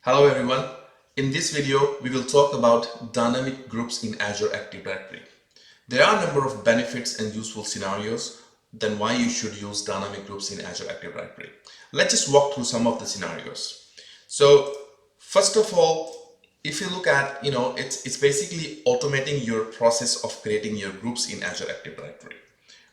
Hello everyone. In this video, we will talk about dynamic groups in Azure Active Directory. There are a number of benefits and useful scenarios then why you should use dynamic groups in Azure Active Directory. Let's just walk through some of the scenarios. So first of all, if you look at, it's basically automating your process of creating your groups in Azure Active Directory,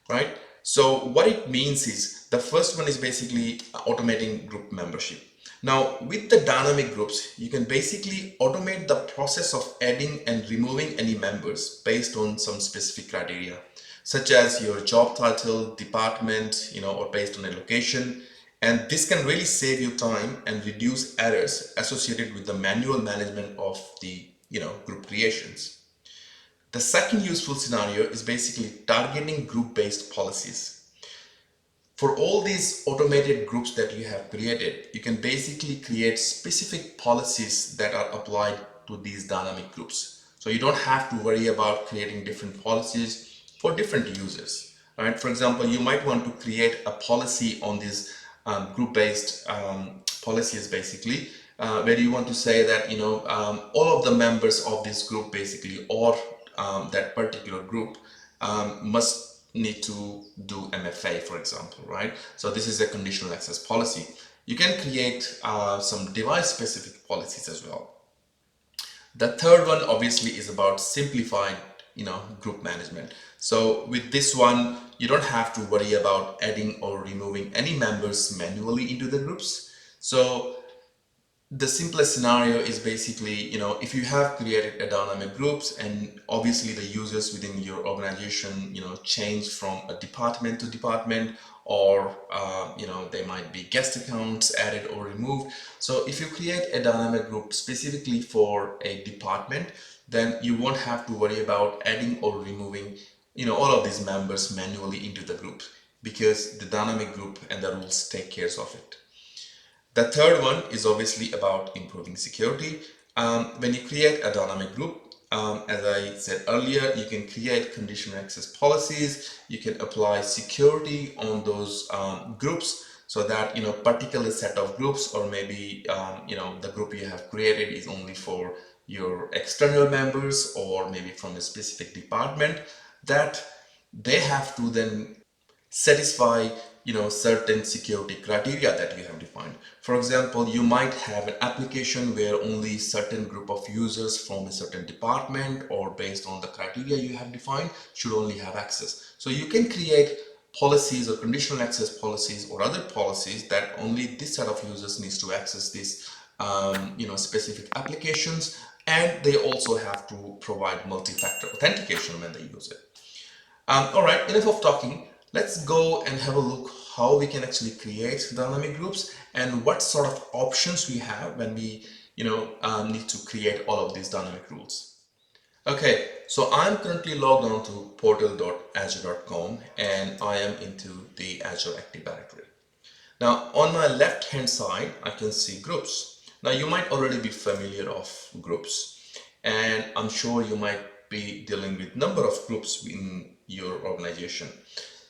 right? So what it means is the first one is basically automating group membership. Now with the dynamic groups, you can basically automate the process of adding and removing any members based on some specific criteria, such as your job title, department, or based on a location. And this can really save you time and reduce errors associated with the manual management of the, group creations. The second useful scenario is basically targeting group-based policies. For all these automated groups that you have created, you can basically create specific policies that are applied to these dynamic groups. So you don't have to worry about creating different policies for different users. Right? For example, you might want to create a policy on these group-based policies basically, where you want to say that all of the members of this group basically, or that particular group must need to do MFA, for example, right? So this is a conditional access policy. You can create some device-specific policies as well. The third one obviously is about simplified, group management. So with this one, you don't have to worry about adding or removing any members manually into the groups. So the simplest scenario is basically, if you have created a dynamic groups and obviously the users within your organization, change from a department to department, or, they might be guest accounts added or removed. So if you create a dynamic group specifically for a department, then you won't have to worry about adding or removing, all of these members manually into the group, because the dynamic group and the rules take care of it. The third one is obviously about improving security. When you create a dynamic group, as I said earlier, you can create conditional access policies. You can apply security on those groups, so that particular set of groups, or maybe the group you have created is only for your external members, or maybe from a specific department, that they have to then satisfy certain security criteria that you have defined. For example, you might have an application where only certain group of users from a certain department, or based on the criteria you have defined, should only have access. So you can create policies or conditional access policies or other policies that only this set of users needs to access these specific applications, and they also have to provide multi-factor authentication when they use it. All right, enough of talking. Let's go and have a look how we can actually create dynamic groups and what sort of options we have when we need to create all of these dynamic rules. Okay, so I'm currently logged on to portal.azure.com and I am into the Azure Active Directory. Now on my left hand side, I can see groups. Now you might already be familiar of groups, and I'm sure you might be dealing with number of groups in your organization.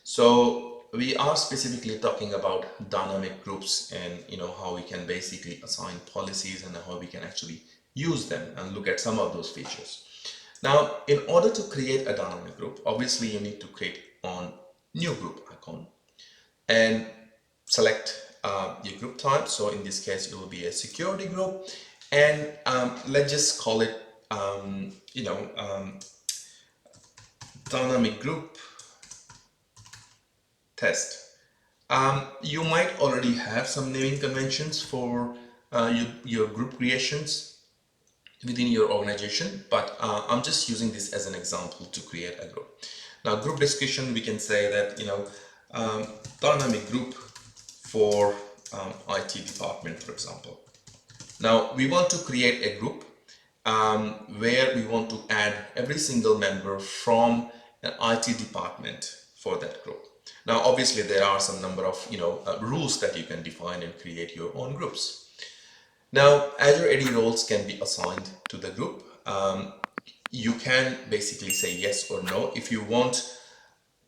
So we are specifically talking about dynamic groups, and how we can basically assign policies and how we can actually use them and look at some of those features. Now, in order to create a dynamic group, obviously you need to create on new group icon and select your group type. So in this case, it will be a security group, and let's just call it dynamic group test. You might already have some naming conventions for your group creations within your organization, but I'm just using this as an example to create a group. Now, group description, we can say that dynamic group for IT department, for example. Now we want to create a group where we want to add every single member from an IT department for that group. Now obviously there are some number of rules that you can define and create your own groups. Now Azure AD roles can be assigned to the group. You can basically say yes or no if you want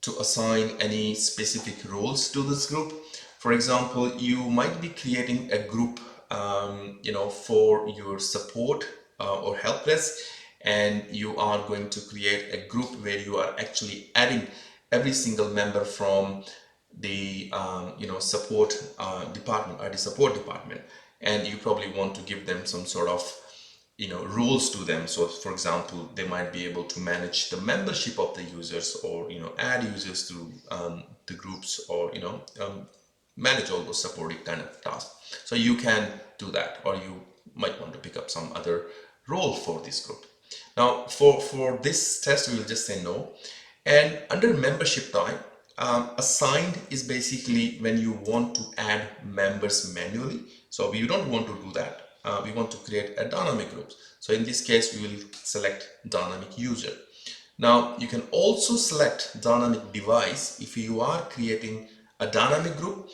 to assign any specific roles to this group. For example, you might be creating a group for your support or help desk, and you are going to create a group where you are actually adding every single member from the support department, or the support department, and you probably want to give them some sort of roles to them. So for example, they might be able to manage the membership of the users, or add users to the groups, or manage all those supporting kind of tasks. So you can do that, or you might want to pick up some other role for this group. Now for this test, we will just say no. And under membership type, assigned is basically when you want to add members manually. So we don't want to do that. We want to create a dynamic group. So in this case, we will select dynamic user. Now you can also select dynamic device if you are creating a dynamic group,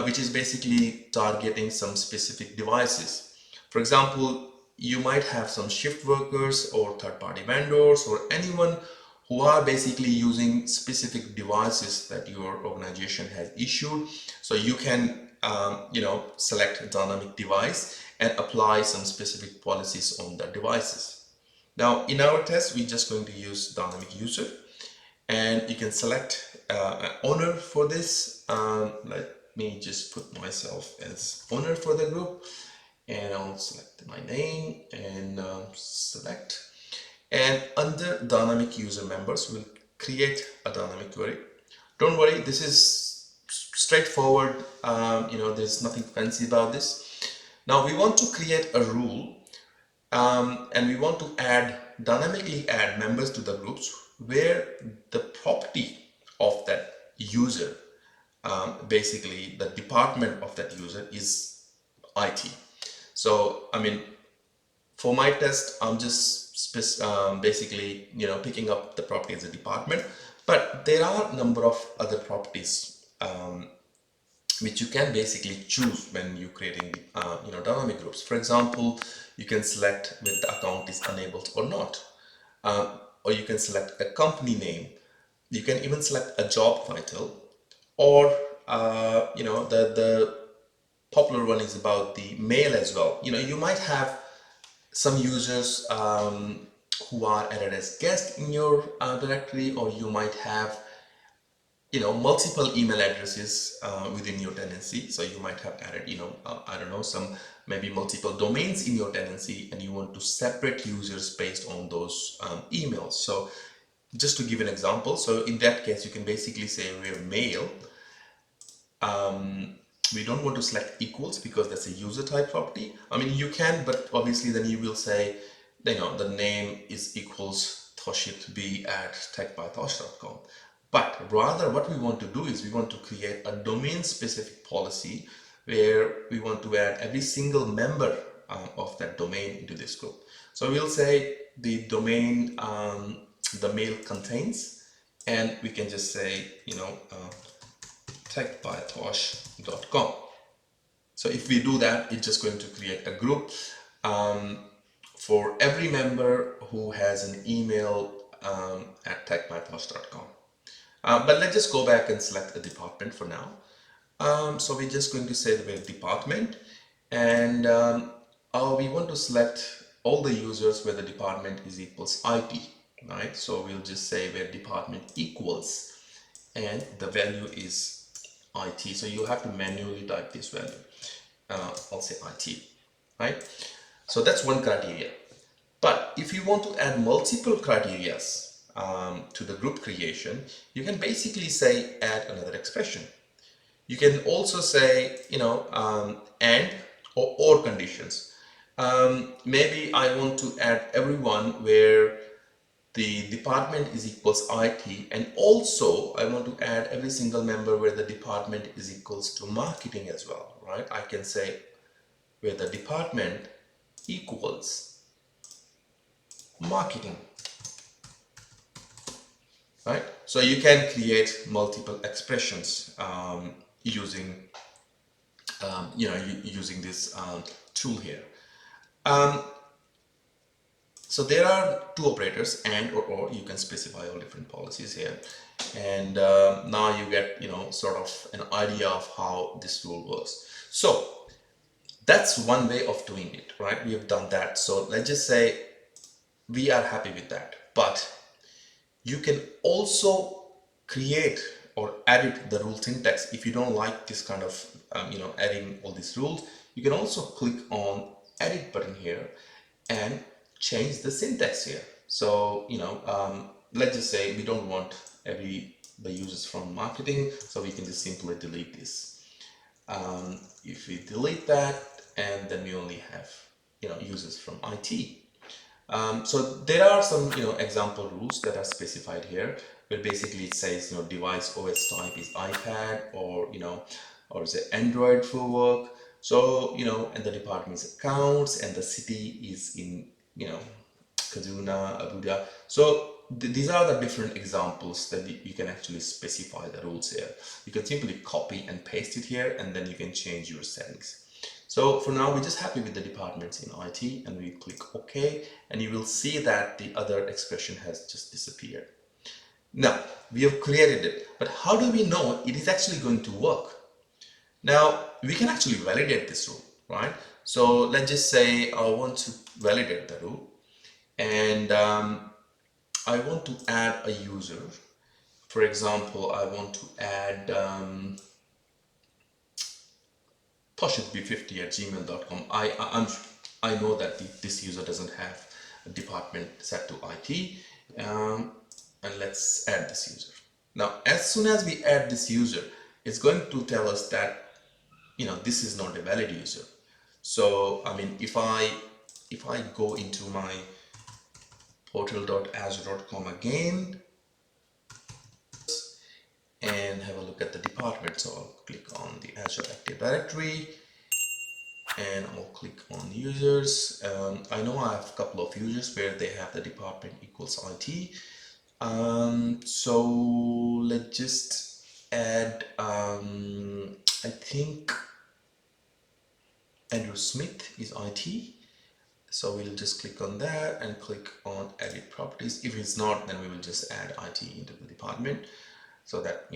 which is basically targeting some specific devices. For example, you might have some shift workers or third-party vendors, or anyone who are basically using specific devices that your organization has issued. So you can select dynamic device and apply some specific policies on the devices. Now in our test, we're just going to use dynamic user, and you can select an owner for this. Let me just put myself as owner for the group, and I'll select my name and select. And under dynamic user members, we'll create a dynamic query. Don't worry, this is straightforward. There's nothing fancy about this. Now we want to create a rule, and we want to dynamically add members to the groups where the property of that user, basically the department of that user, is IT. So for my test, I'm just basically picking up the property as a department, but there are a number of other properties which you can basically choose when you're creating dynamic groups. For example, you can select whether the account is enabled or not, or you can select a company name. You can even select a job title, or the popular one is about the mail as well. You might have some users who are added as guests in your directory, or you might have multiple email addresses within your tenancy. So you might have added I don't know, some maybe multiple domains in your tenancy, and you want to separate users based on those emails. So just to give an example, so in that case, you can basically say where mail, we don't want to select equals because that's a user type property. You can, but obviously then you will say, the name is equals toshitb@techbytosh.com. But rather what we want to do is we want to create a domain specific policy where we want to add every single member of that domain into this group. So we'll say the domain, the mail contains, and we can just say, TechByTosh.com. So if we do that, it's just going to create a group for every member who has an email at TechByTosh.com. But let's just go back and select a department for now. So we're just going to say the word department, and we want to select all the users where the department is equals IT, right? So we'll just say where department equals, and the value is IT. So you have to manually type this value. I'll say IT, right? So that's one criteria. But if you want to add multiple criterias to the group creation, you can basically say add another expression. You can also say, and or conditions. Maybe I want to add everyone where the department is equals IT, and also I want to add every single member where the department is equals to marketing as well, right? I can say where the department equals marketing, right? So you can create multiple expressions using using this tool here. So there are two operators, and or. You can specify all different policies here, and now you get sort of an idea of how this rule works. So That's one way of doing it, right? We have done that. So let's just say we are happy with that, but you can also create or edit the rule syntax. If you don't like this kind of adding all these rules, you can also click on edit button here and change the syntax here. So let's just say we don't want the users from marketing, so we can just simply delete this. If we delete that, and then we only have users from IT. So there are some example rules that are specified here, where basically it says device OS type is iPad, or or is it Android for work. So and the department's accounts, and the city is in Kaduna, Abuja. So these are the different examples that you can actually specify the rules here. You can simply copy and paste it here, and then you can change your settings. So for now, we're just happy with the departments in IT, and we click OK, and you will see that the other expression has just disappeared. Now, we have created it, but how do we know it is actually going to work? Now, we can actually validate this rule, right? So let's just say I want to validate the rule, and I want to add a user. For example, I want to add toshb50@gmail.com. I know that this user doesn't have a department set to IT, and let's add this user. Now, as soon as we add this user, it's going to tell us that this is not a valid user. So I mean, if I go into my portal.azure.com again and have a look at the department, so I'll click on the Azure Active Directory and I'll click on users. I know I have a couple of users where they have the department equals IT. So let's just add I think Andrew Smith is IT. So we'll just click on that and click on edit properties. If it's not, then we will just add IT into the department, so that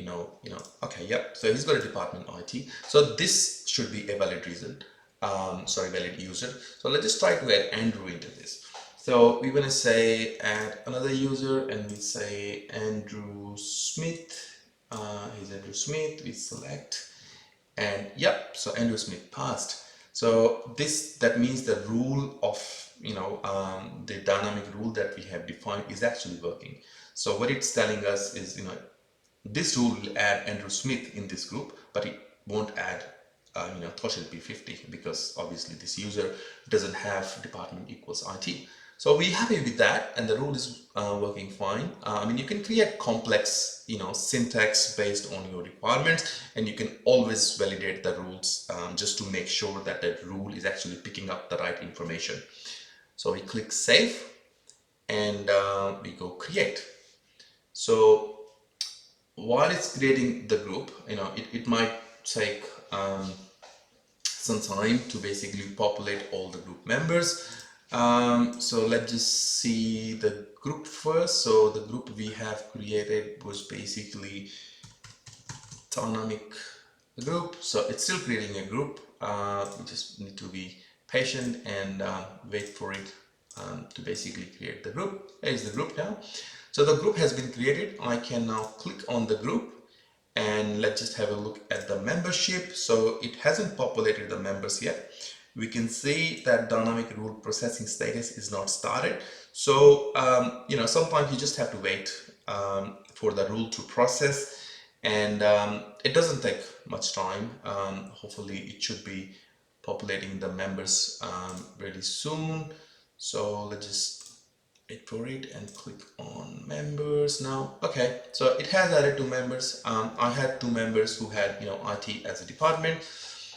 okay, yep. So he's got a department IT. So this should be a valid result. Valid user. So let's just try to add Andrew into this. So we're going to say add another user, and we say Andrew Smith. Here's Andrew Smith. We select, and yep. So Andrew Smith passed. So that means the rule of the dynamic rule that we have defined is actually working. So what it's telling us is this rule will add Andrew Smith in this group, but it won't add ToshB50, because obviously this user doesn't have department equals IT. So we're happy with that, and the rule is working fine. I mean, you can create complex, syntax based on your requirements, and you can always validate the rules just to make sure that that rule is actually picking up the right information. So we click Save, and we go Create. So while it's creating the group, it might take some time to basically populate all the group members. So let's just see the group first. So the group we have created was basically dynamic group. So it's still creating a group. We just need to be patient and wait for it to basically create the group. There's the group now. So the group has been created. I can now click on the group, and let's just have a look at the membership. So it hasn't populated the members yet. We can see that dynamic rule processing status is not started. So sometimes you just have to wait for the rule to process, and it doesn't take much time. Hopefully it should be populating the members really soon. So let's just wait for it and click on members now. Okay, so it has added 2 members. I had 2 members who had IT as a department.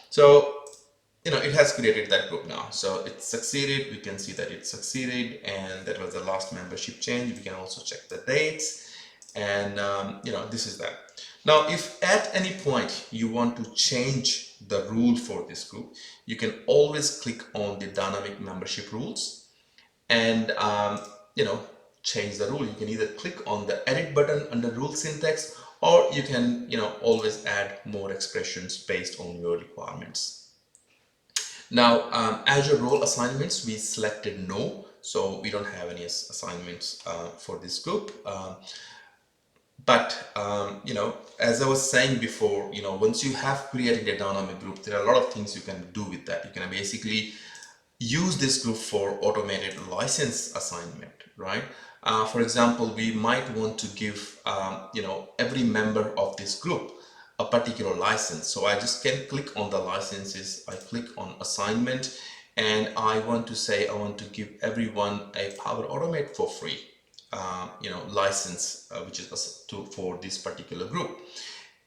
So it has created that group now. So it succeeded. We can see that it succeeded, and that was the last membership change. We can also check the dates, and this is that. Now, if at any point you want to change the rule for this group, you can always click on the dynamic membership rules and change the rule. You can either click on the edit button under rule syntax, or you can always add more expressions based on your requirements. Now, Azure role assignments, we selected no, so we don't have any assignments for this group. But as I was saying before, once you have created a dynamic group, there are a lot of things you can do with that. You can basically use this group for automated license assignment, right? For example, we might want to give every member of this group a particular license. So I just can click on the licenses, I click on assignment, and I want to say I want to give everyone a Power Automate for free license, which is for this particular group.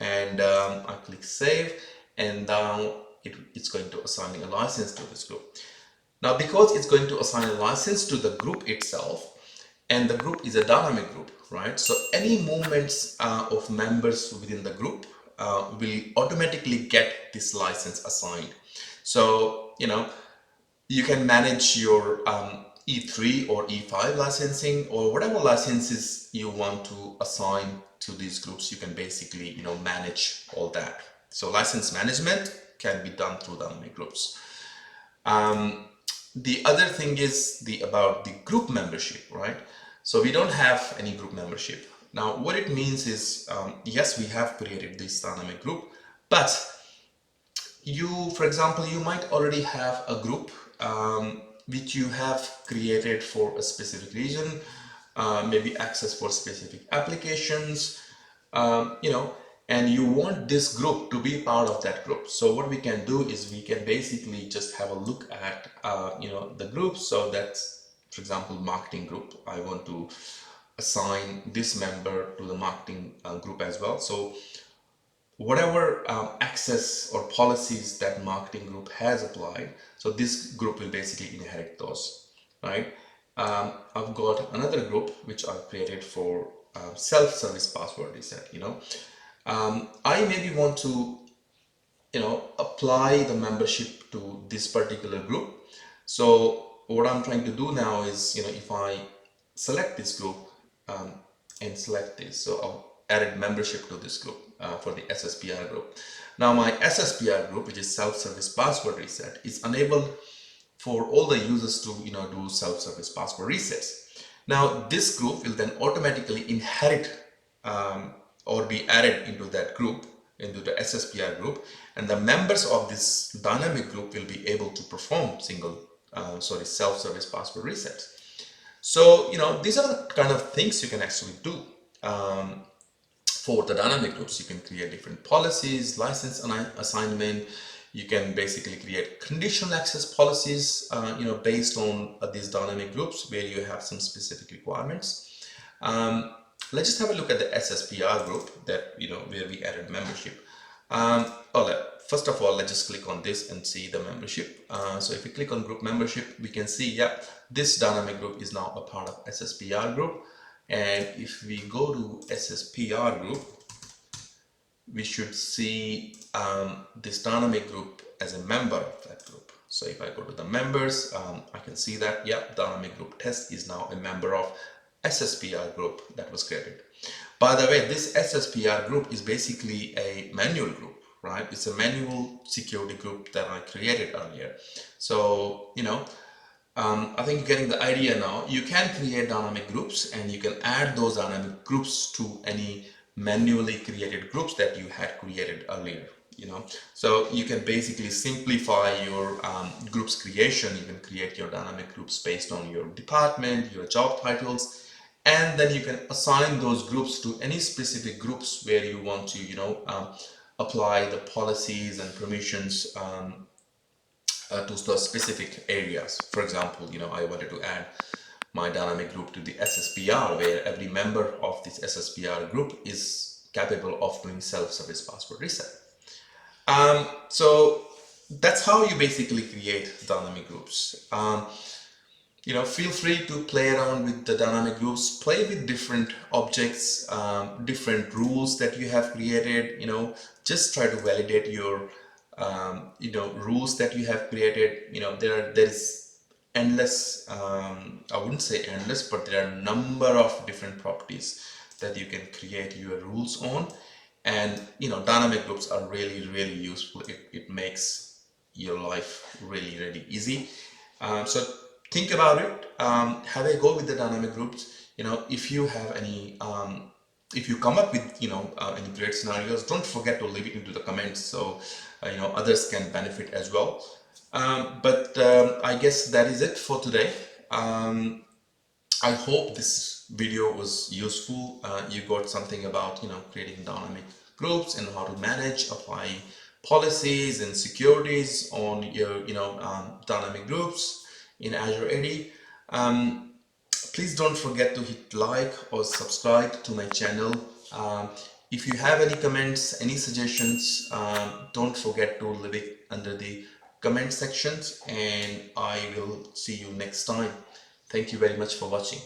And I click save, and now it's going to assign a license to this group. Now, because it's going to assign a license to the group itself, and the group is a dynamic group, right? So any movements of members within the group will automatically get this license assigned. So, you can manage your E3 or E5 licensing, or whatever licenses you want to assign to these groups. You can basically, manage all that. So license management can be done through dynamic groups. The other thing is about the group membership, right? So we don't have any group membership. Now, what it means is, yes, we have created this dynamic group, but for example, you might already have a group which you have created for a specific reason, maybe access for specific applications, and you want this group to be part of that group. So what we can do is we can basically just have a look at the group. So that's, for example, marketing group. I want to assign this member to the marketing group as well. So whatever access or policies that marketing group has applied, so this group will basically inherit those, right? I've got another group which I've created for self-service password reset. I maybe want to apply the membership to this particular group. So what I'm trying to do now is, if I select this group and select this, so I've added membership to this group for the SSPR group. Now my SSPR group, which is self-service password reset, is enabled for all the users to do self-service password resets. Now this group will then automatically inherit or be added into that group, into the SSPR group, and the members of this dynamic group will be able to perform self-service password resets. So these are the kind of things you can actually do for the dynamic groups. You can create different policies, license assignment. You can basically create conditional access policies, based on these dynamic groups where you have some specific requirements. Let's just have a look at the SSPR group that, where we added membership. First of all, let's just click on this and see the membership. So if we click on group membership, we can see, this dynamic group is now a part of SSPR group. And if we go to SSPR group, we should see this dynamic group as a member of that group. So if I go to the members, I can see that, dynamic group test is now a member of SSPR group that was created. By the way, this SSPR group is basically a manual group, right? It's a manual security group that I created earlier. So, I think you're getting the idea now. You can create dynamic groups, and you can add those dynamic groups to any manually created groups that you had created earlier. So you can basically simplify your groups creation. You can create your dynamic groups based on your department, your job titles, and then you can assign those groups to any specific groups where you want to apply the policies and permissions to those specific areas. For example, I wanted to add my dynamic group to the SSPR, where every member of this SSPR group is capable of doing self-service password reset. So that's how you basically create dynamic groups. Feel free to play around with the dynamic groups, play with different objects, different rules that you have created. Just try to validate your rules that you have created. There's endless, I wouldn't say endless, but there are a number of different properties that you can create your rules on. And dynamic groups are really, really useful. It makes your life really easy. So think about it. Have a go with the dynamic groups. If you have any, if you come up with any great scenarios, don't forget to leave it into the comments so others can benefit as well. But I guess that is it for today. I hope this video was useful. You got something about creating dynamic groups and how to manage, apply policies and securities on your dynamic groups in Azure AD. Please don't forget to hit like or subscribe to my channel. If you have any comments, any suggestions, don't forget to leave it under the comment sections, and I will see you next time. Thank you very much for watching.